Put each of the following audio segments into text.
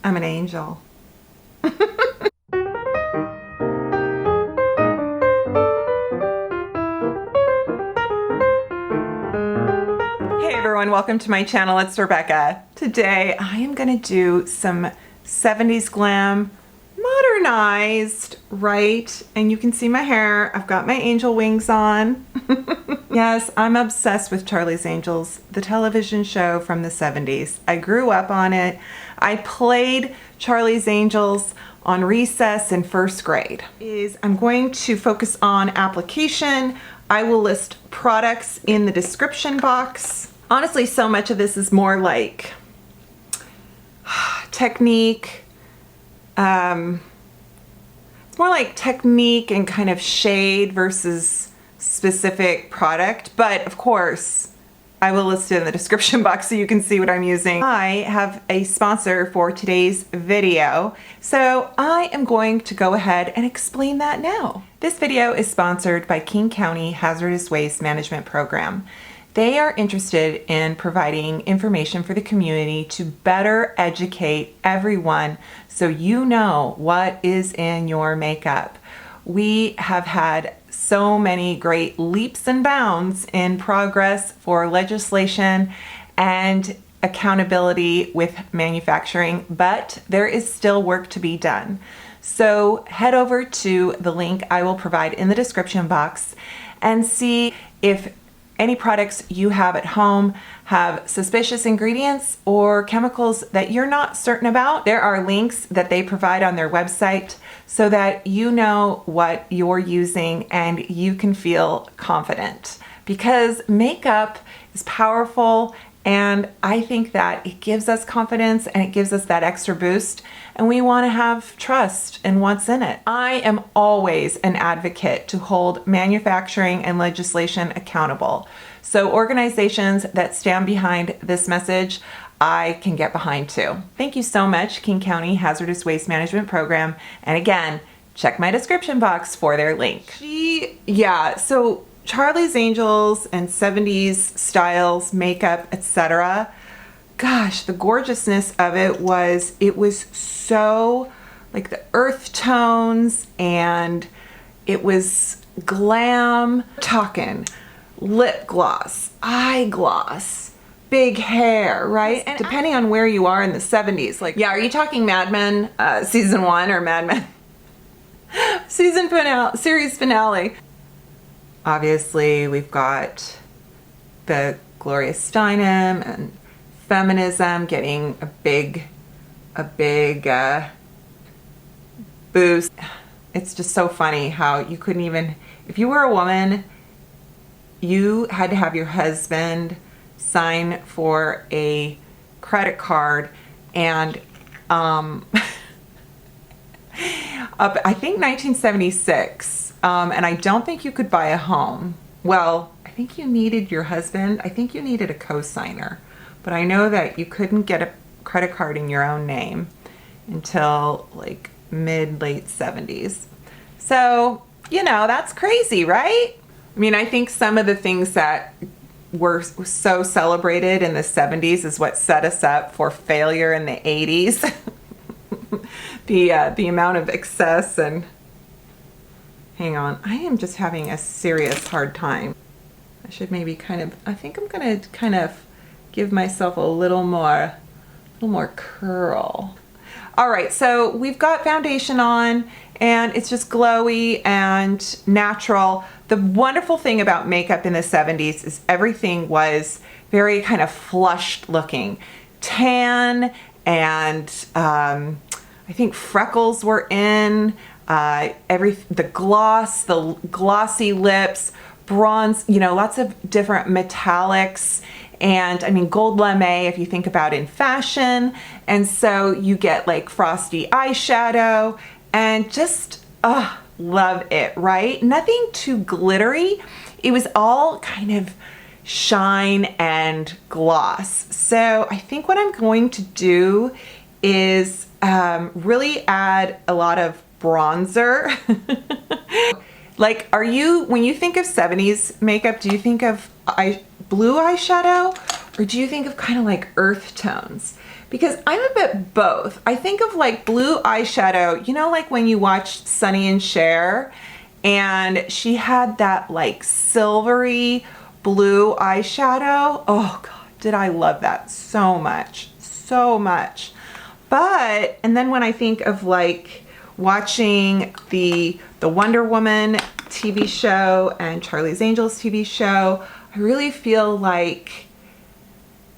I'm an angel. Hey everyone, welcome to my channel. It's Rebecca. Today I am gonna do some 70s glam, modernized, right? And you can see my hair. I've got my angel wings on. Yes, I'm obsessed with Charlie's Angels, the television show from the 70s. I grew up on it. I played Charlie's Angels on recess in first grade. I'm going to focus on application. I will list products in the description box. Honestly, so much of this is more like technique. It's more like technique and kind of shade versus specific product, but of course I will list it in the description box so you can see what I'm using. I have a sponsor for today's video, so I am going to go ahead and explain that now. This video is sponsored by King County Hazardous Waste Management Program. They are interested in providing information for the community to better educate everyone so you know what is in your makeup. We have had so many great leaps and bounds in progress for legislation and accountability with manufacturing, but there is still work to be done. So head over to the link I will provide in the description box and see if any products you have at home have suspicious ingredients or chemicals that you're not certain about. There are links that they provide on their website so that you know what you're using and you can feel confident. Because makeup is powerful, and I think that it gives us confidence and it gives us that extra boost, and we want to have trust in what's in it. I am always an advocate to hold manufacturing and legislation accountable. So organizations that stand behind this message, I can get behind too. Thank you so much, King County Hazardous Waste Management Program. And again, check my description box for their link. So Charlie's Angels and 70s styles, makeup, etc. Gosh, the gorgeousness of it was so like the earth tones, and it was glam. Talking lip gloss, eye gloss, big hair, right? And depending on where you are in the 70s, like, yeah, are you talking Mad Men season 1 or Mad Men series finale? Obviously, we've got the Gloria Steinem and feminism getting a big boost. It's just so funny how you couldn't even, if you were a woman, you had to have your husband sign for a credit card, and I think 1976, and I don't think you could buy a home. Well, I think you needed your husband. I think you needed a co-signer, but I know that you couldn't get a credit card in your own name until like late 70s. So, you know, that's crazy, right? I mean, I think some of the things that were so celebrated in the 70s is what set us up for failure in the 80s. The amount of excess and... Hang on, I am just having a serious hard time. I should maybe I think I'm gonna kind of give myself a little more curl. All right, so we've got foundation on, and it's just glowy and natural. The wonderful thing about makeup in the 70s is everything was very kind of flushed looking. Tan, and I think freckles were in, the glossy lips, bronze, you know, lots of different metallics. And I mean, gold lame, if you think about in fashion. And so you get like frosty eyeshadow, and just, love it, right? Nothing too glittery. It was all kind of shine and gloss. So I think what I'm going to do is really add a lot of bronzer. Like, when you think of 70s makeup, do you think of blue eyeshadow, Or do you think of kind of like earth tones? Because I'm a bit both. I think of like blue eyeshadow, you know, like when you watched Sonny and Cher, and she had that like silvery blue eyeshadow. Oh God, did I love that so much, so much. But, and then when I think of like watching the Wonder Woman TV show and Charlie's Angels TV show, I really feel like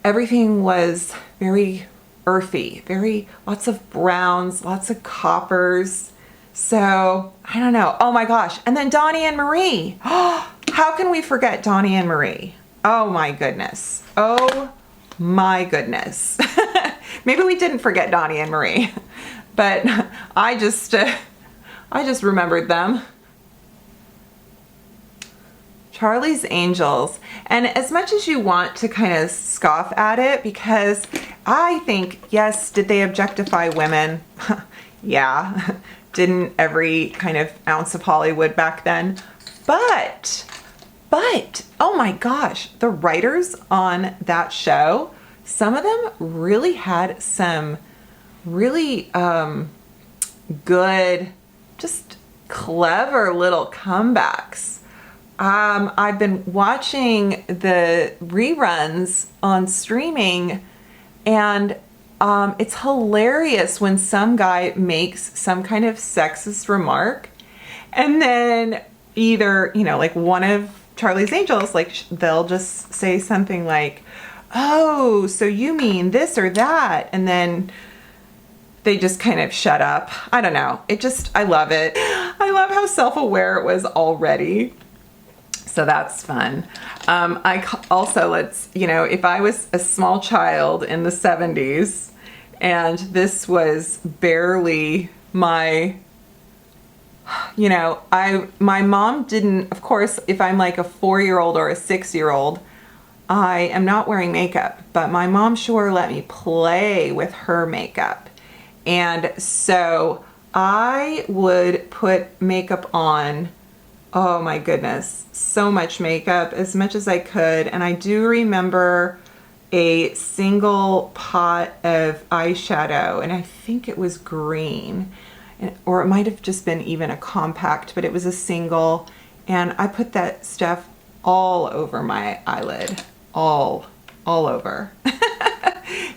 everything was very earthy, very lots of browns, lots of coppers. So I don't know. Oh my gosh. And then Donnie and Marie. How can we forget Donnie and Marie? Oh my goodness. Oh my goodness. Maybe we didn't forget Donnie and Marie, but I just remembered them. Charlie's Angels. And as much as you want to kind of scoff at it, because I think, yes, did they objectify women? Yeah. Didn't every kind of ounce of Hollywood back then? But, oh my gosh, the writers on that show, some of them really had some really good, just clever little comebacks. I've been watching the reruns on streaming, and it's hilarious when some guy makes some kind of sexist remark, and then either, you know, like one of Charlie's Angels, like they'll just say something like, oh, so you mean this or that, and then they just kind of shut up. I don't know. I love it. I love how self-aware it was already. So that's fun. If I was a small child in the 70s and this was barely my, my mom didn't, of course, if I'm like a 4-year-old or a 6-year-old, I am not wearing makeup, but my mom sure let me play with her makeup. And so I would put makeup on. Oh my goodness, so much makeup, as much as I could. And I do remember a single pot of eyeshadow, and I think it was green, or it might have just been even a compact, but it was a single, and I put that stuff all over my eyelid, all over.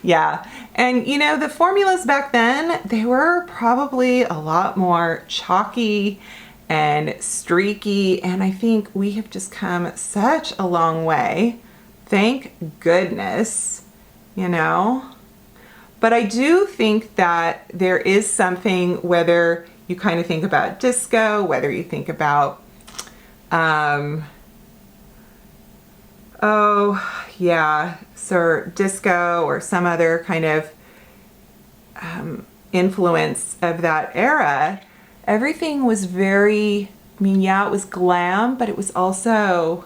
Yeah, and the formulas back then, they were probably a lot more chalky and streaky, and I think we have just come such a long way. Thank goodness, But I do think that there is something, whether you kind of think about disco, whether you think about, disco or some other kind of influence of that era, everything was very, it was glam, but it was also,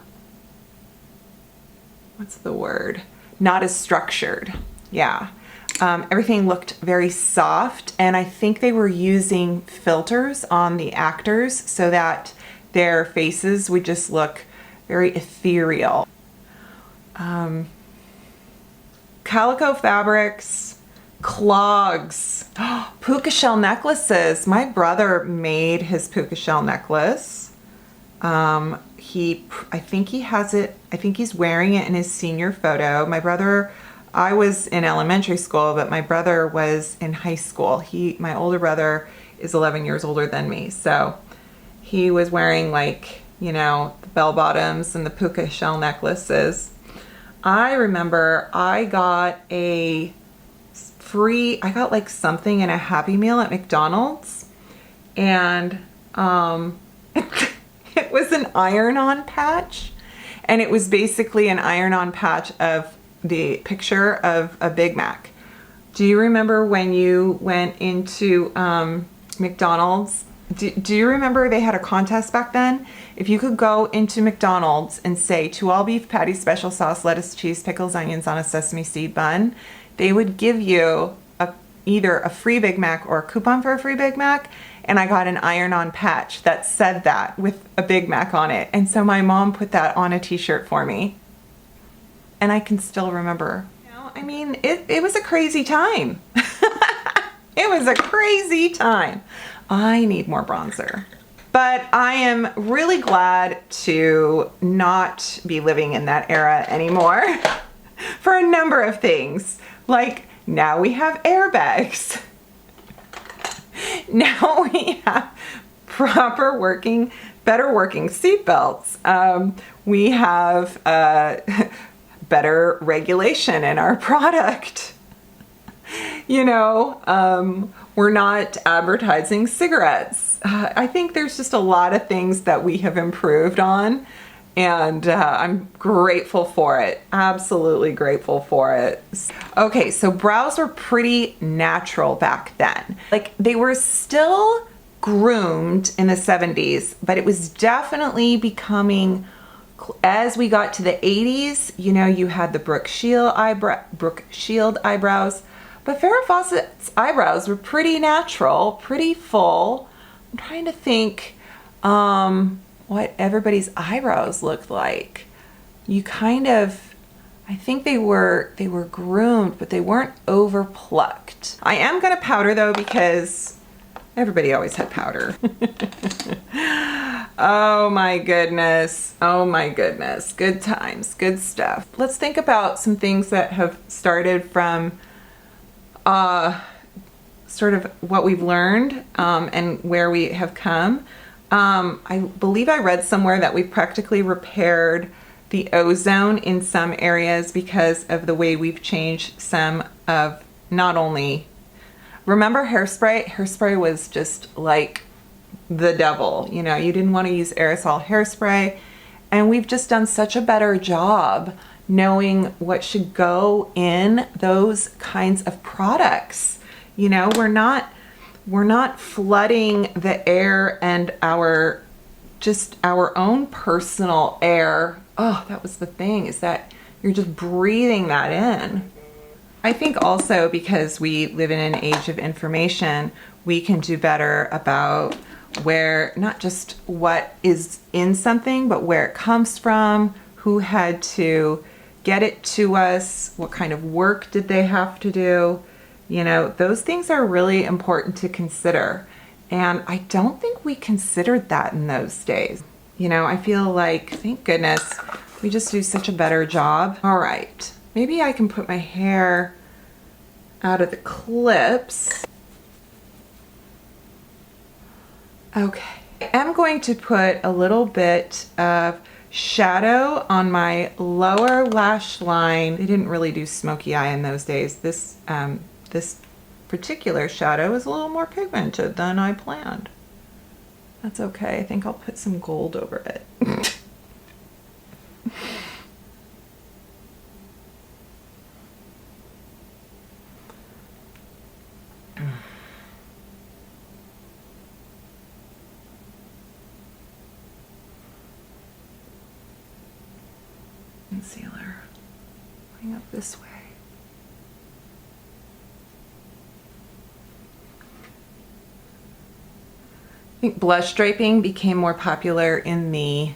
what's the word? Not as structured. Yeah. Everything looked very soft, and I think they were using filters on the actors so that their faces would just look very ethereal. Calico fabrics, clogs, puka shell necklaces. My brother made his puka shell necklace. I think he has it, I think he's wearing it in his senior photo. I was in elementary school, but my brother was in high school. My older brother is 11 years older than me. So he was wearing the bell bottoms and the puka shell necklaces. I remember I got something in a Happy Meal at McDonald's, and it was an iron-on patch, and it was basically an iron-on patch of the picture of a Big Mac. Do you remember when you went into McDonald's? Do you remember they had a contest back then? If you could go into McDonald's and say, "To all beef patties, special sauce, lettuce, cheese, pickles, onions on a sesame seed bun," they would give you either a free Big Mac or a coupon for a free Big Mac. And I got an iron-on patch that said that with a Big Mac on it. And so my mom put that on a t-shirt for me. and I can still remember. You know, I mean, it was a crazy time. It was a crazy time. I need more bronzer. But I am really glad to not be living in that era anymore for a number of things. Like, now we have airbags. Now we have proper working, better working seatbelts. We have better regulation in our product. You know, we're not advertising cigarettes. I think there's just a lot of things that we have improved on, and I'm grateful for it. Absolutely grateful for it. Okay, so brows were pretty natural back then. Like, they were still groomed in the 70s, but it was definitely becoming, as we got to the 80s, you know, you had the Brooke Shield eyebrows, but Farrah Fawcett's eyebrows were pretty natural, pretty full. I'm trying to think what everybody's eyebrows looked like. You kind of, I think they were groomed, but they weren't over plucked. I am gonna powder though, because everybody always had powder. Oh my goodness. Oh my goodness. Good times, good stuff. Let's think about some things that have started from sort of what we've learned and where we have come. I believe I read somewhere that we practically repaired the ozone in some areas because of the way we've changed some of, not only, remember hairspray? Hairspray was just like the devil. You know, you didn't want to use aerosol hairspray. And we've just done such a better job knowing what should go in those kinds of products. You know, we're not flooding the air and our own personal air. Oh, that was the thing, is that you're just breathing that in. I think also because we live in an age of information, we can do better about where, not just what is in something, but where it comes from, who had to get it to us, what kind of work did they have to do. You know, those things are really important to consider. And I don't think we considered that in those days. You know, I feel like, thank goodness, we just do such a better job. All right, maybe I can put my hair out of the clips. Okay, I am going to put a little bit of shadow on my lower lash line. They didn't really do smoky eye in those days. This particular shadow is a little more pigmented than I planned. That's okay. I think I'll put some gold over it. Concealer going up this way. I think blush draping became more popular in the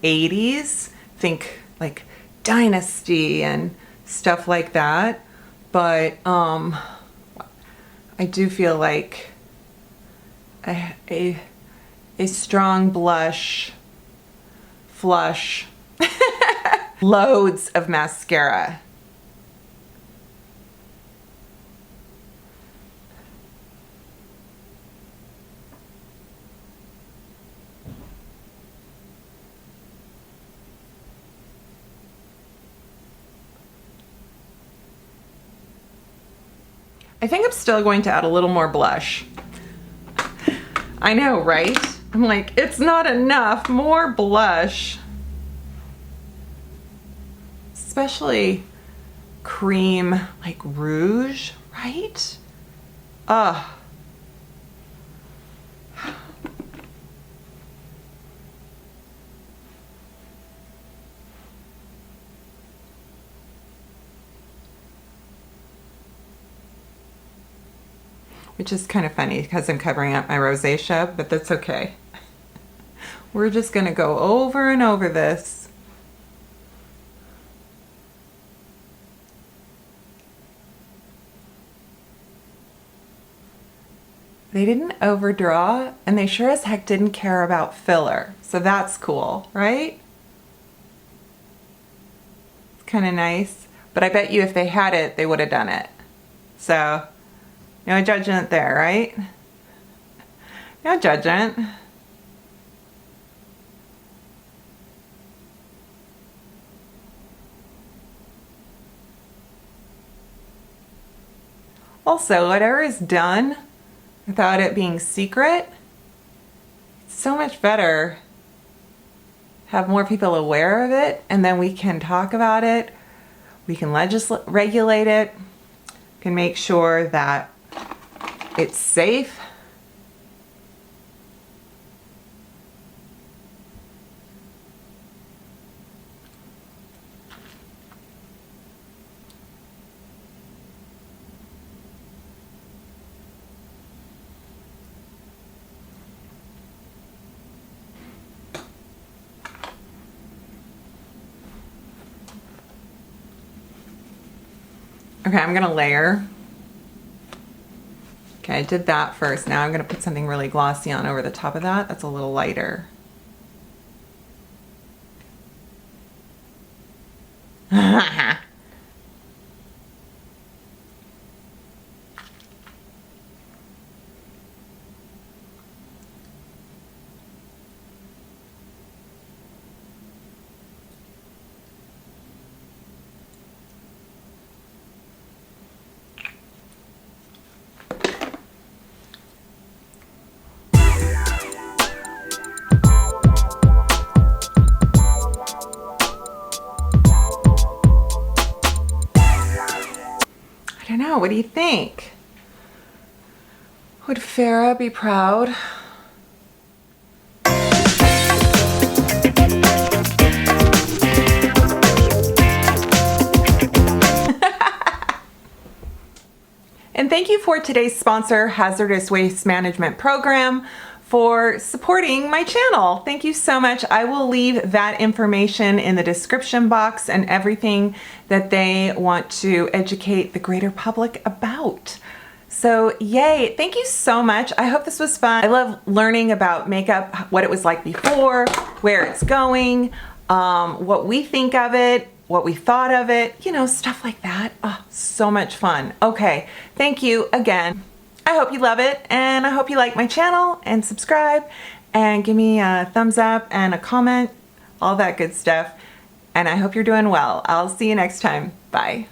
80s. Think like Dynasty and stuff like that. But I do feel like a strong blush, flush, loads of mascara. I think I'm still going to add a little more blush. I know, right? I'm like, it's not enough, more blush. Especially cream, like rouge, right? Ugh. Which is kind of funny because I'm covering up my rosacea, but that's okay. We're just gonna go over and over this. They didn't overdraw, and they sure as heck didn't care about filler. So that's cool, right? It's kind of nice. But I bet you if they had it, they would have done it. So, no judgment there, right? No judgment. Also, whatever is done without it being secret, it's so much better. Have more people aware of it, and then we can talk about it. We can regulate it. We can make sure that it's safe. Okay, I'm gonna layer. Okay, I did that first. Now I'm gonna put something really glossy on over the top of that. That's a little lighter. I don't know, what do you think? Would Farah be proud? And thank you for today's sponsor, Hazardous Waste Management Program, for supporting my channel. Thank you so much. I will leave that information in the description box and everything that they want to educate the greater public about. So yay, thank you so much. I hope this was fun. I love learning about makeup, what it was like before, where it's going, what we think of it, what we thought of it, you know, stuff like that. Oh, so much fun. Okay, thank you again. I hope you love it, and I hope you like my channel and subscribe and give me a thumbs up and a comment, all that good stuff. And I hope you're doing well. I'll see you next time. Bye.